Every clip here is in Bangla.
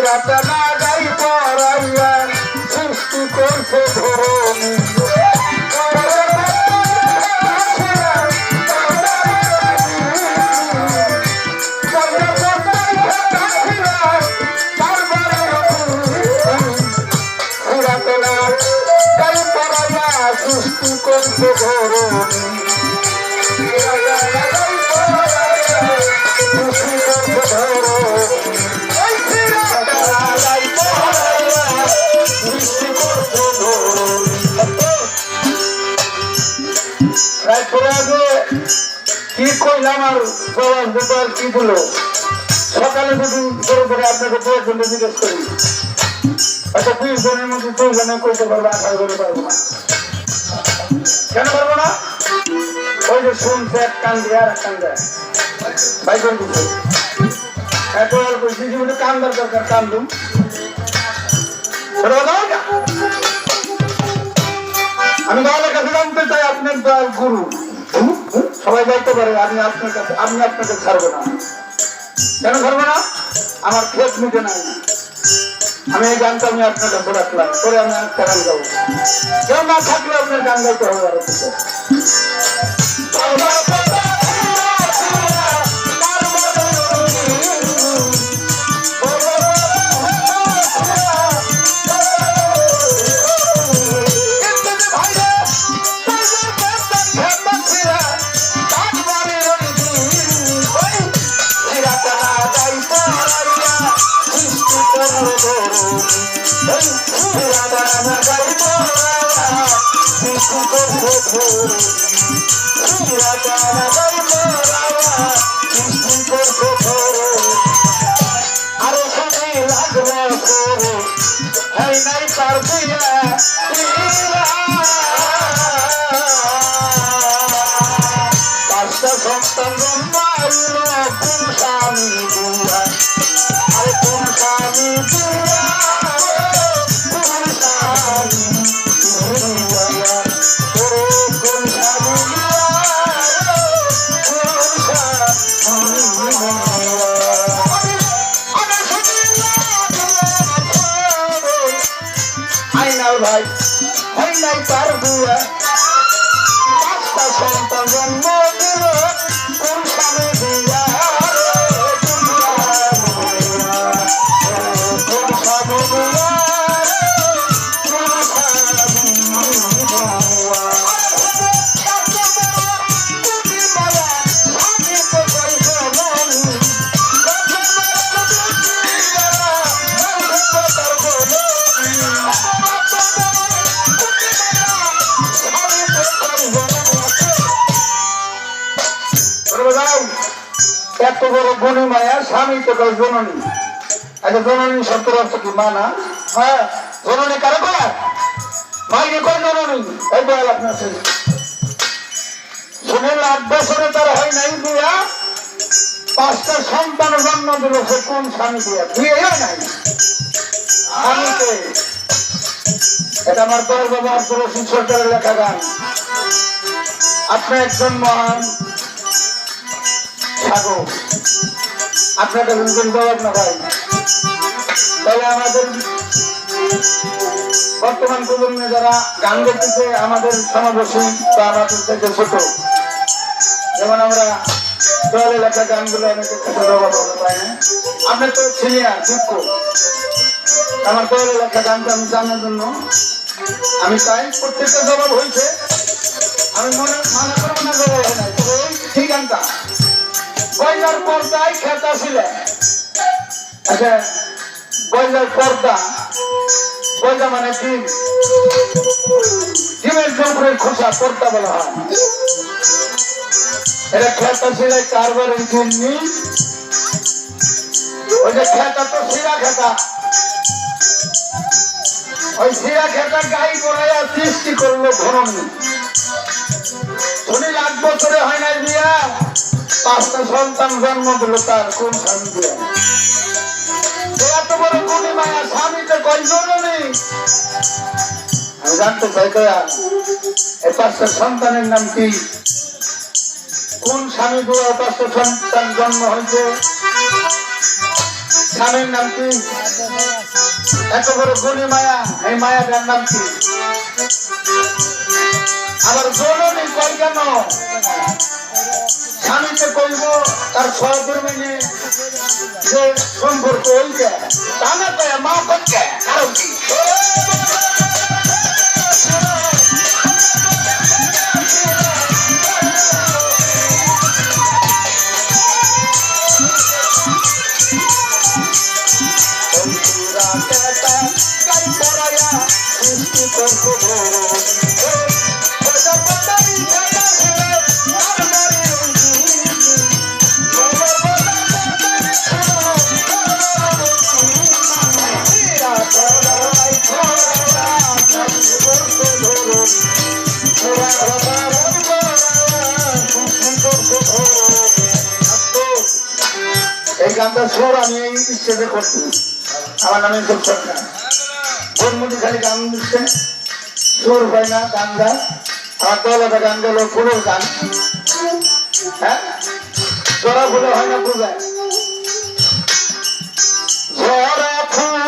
রাতা না গাই পড়াইয়া সৃষ্টি করছে ধরণী সৃষ্টি করছে ধরণী কি কইলাম আর জবাব কি দিল সকালে যদি ধরে ধরে আপনাকে 10 জনে জিজ্ঞেস করি আচ্ছা 20 জনের মধ্যে 2 জনে কইতে পারবো 18 জনে পারবো না কেন পারবো না ওই যে শুনছে এক কান দিয়ে আর এক কান দেয় ভাই কোন কিছু এত অল্প জীবনে কান্দার দরকার কান্দুম আমি তাহলে কাছে জানতে চাই আপনার গুরু সবাই বলতে পারে আমি আপনার কাছে আমি আপনাকে ছাড়বো না কেন ছাড়বো না আমার খেত মিটে নাই আমি এই গানটা আমি আপনার কাছে রাখলাম পরে আমি একটা গান গাবো কেউ না থাকলে আপনার গান গাইতে হবে আরো কিছু আরো সবাই লাগবে হয় নাই তার পাঁচটা সন্তান জন্মাইল কোন স্বামী দিয়া আর কোন স্বামী দিয়া ভাই হয় নাই তার বুয়া পাঁচটা সন্তান জন্ম দিল কোন স্বামী দিয়া কোন স্বামী দিয়া এত বড় গুণী মায়া স্বামী তো কয় জননী আচ্ছা জননী শব্দের অর্থ কি মা না হ্যাঁ জননী কারো কয় মাইকে কয় জননী এই বল আপনার শুনেন 8 বছরে তার হয় নাই বিয়া 5টা সন্তান জন্ম দিল সে কোন স্বামী দিয়া বিয়ে নাই স্বামীকে এটা আমার বড় বাবা আব্দুল রশিদ সরকারের লেখা গান আপনি একজন মহান সাধক আপনার কাছে জবাব না ভাই তাহলে আমাদের বর্তমান প্রজন্মে যারা গান গাইতেছে আমাদের সমাবেশী বা আমাদের থেকে ছোট যেমন আমরা দলে লেখা গানগুলো অনেকের কাছে জবাব পাই না আপনার তো সিনিয়র যোগ্য আমার দলে লেখা গানটা আমি জানার জন্য আমি চাই প্রত্যেকটা জবাব হয়েছে আমি মনে করবো না জবাব হয় নাই তবে এই গানটা বয়লার পর্দায় খেতা ছিলেন আচ্ছা বয়লার পর্দা বয়লা মানে ডিম ডিমের জঙ্গলের খোসা পর্দা বলা হয় এটা খেতা ছিল কারবারের জন্য ওই যে খেতা তো শিরা খেতা ওই শিরা খেতা গাই বলাইয়া সৃষ্টি করলো ধরনী উনি 8 বছরে হয় নাই বিয়া 5টা সন্তান জন্ম দিল তার কোন স্বামী দিয়া এত বড় গুণী মায়া স্বামীতে কয়জন নেই আমি জানতে চাই কয়া এই 5টা সন্তানের নাম কি কোন স্বামী দিয়া 5টা সন্তান জন্ম হয়েছে স্বামীর নাম কি? এত বড় গুণী মায়া, এই মায়াটার নাম কি? আবার জননী কয় কেন? স্বামীকে কইব তার সহধর্মিনী যে সম্পর্ক ওইটা তা না কয়া মা করছে কারণ কি? এই গানটা সুর আমি এই স্টেজে করছি। আমার নামে সরকার জন্মটি খালি গান দিচ্ছে, সুর হয় না, গান গায়। আমার দলটা গান গেল ফুলের গান, হ্যাঁ জরা ফুলে হয় না পূজায়। জরা ফুলে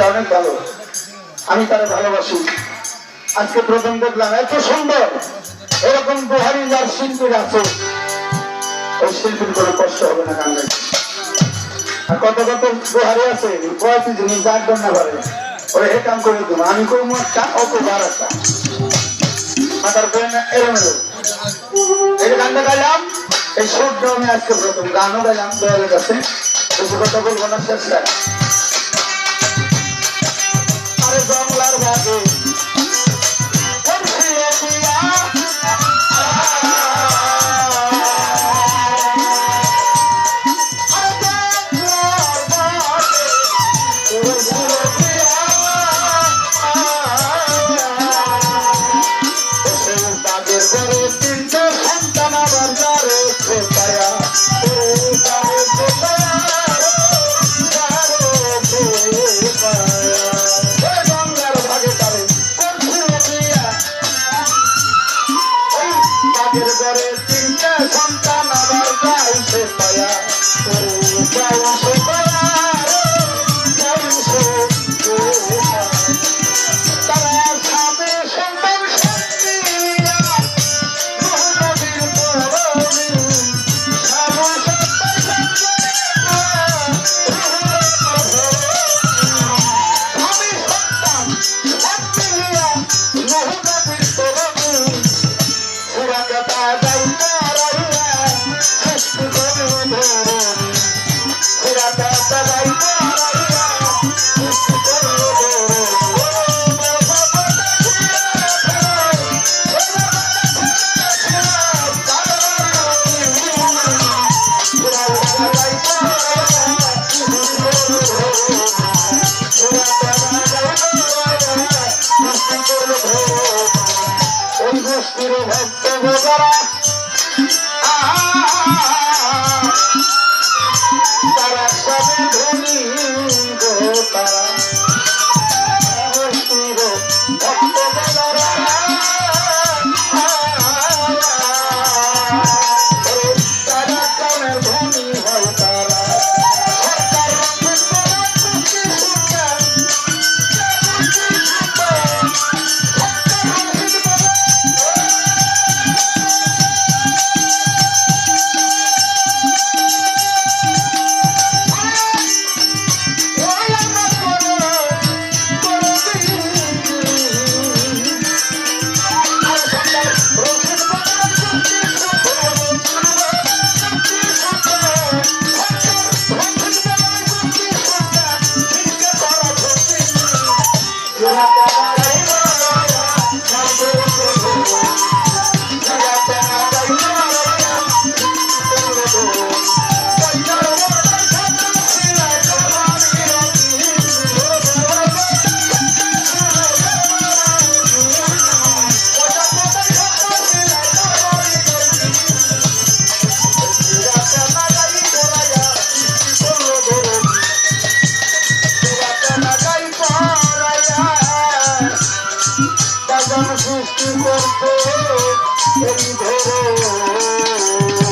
অনেক ভালো, আমি তারা ভালোবাসি। আজকে প্রথম দেখলাম এত সুন্দর এরকম বিহারি যার শিল্পীর আছে, ওই শিল্পীর কোনো কষ্ট হবে না গান গাইতে। আর কত কত বিহারি আছে কয়েকটি জিনিস ডাকবেন না পারে ওরা হে কাম করে দেবো, আমি করবো একটা অত বার একটা মাথার করে না এলোমেলো। এই গানটা গাইলাম, এই সুরটা আমি আজকে প্রথম গানও গাইলাম দয়ালের কাছে, বেশি কথা বলবো না, চেষ্টা আরে বাংলার ভাগে সৃষ্টি করতে এই ধরো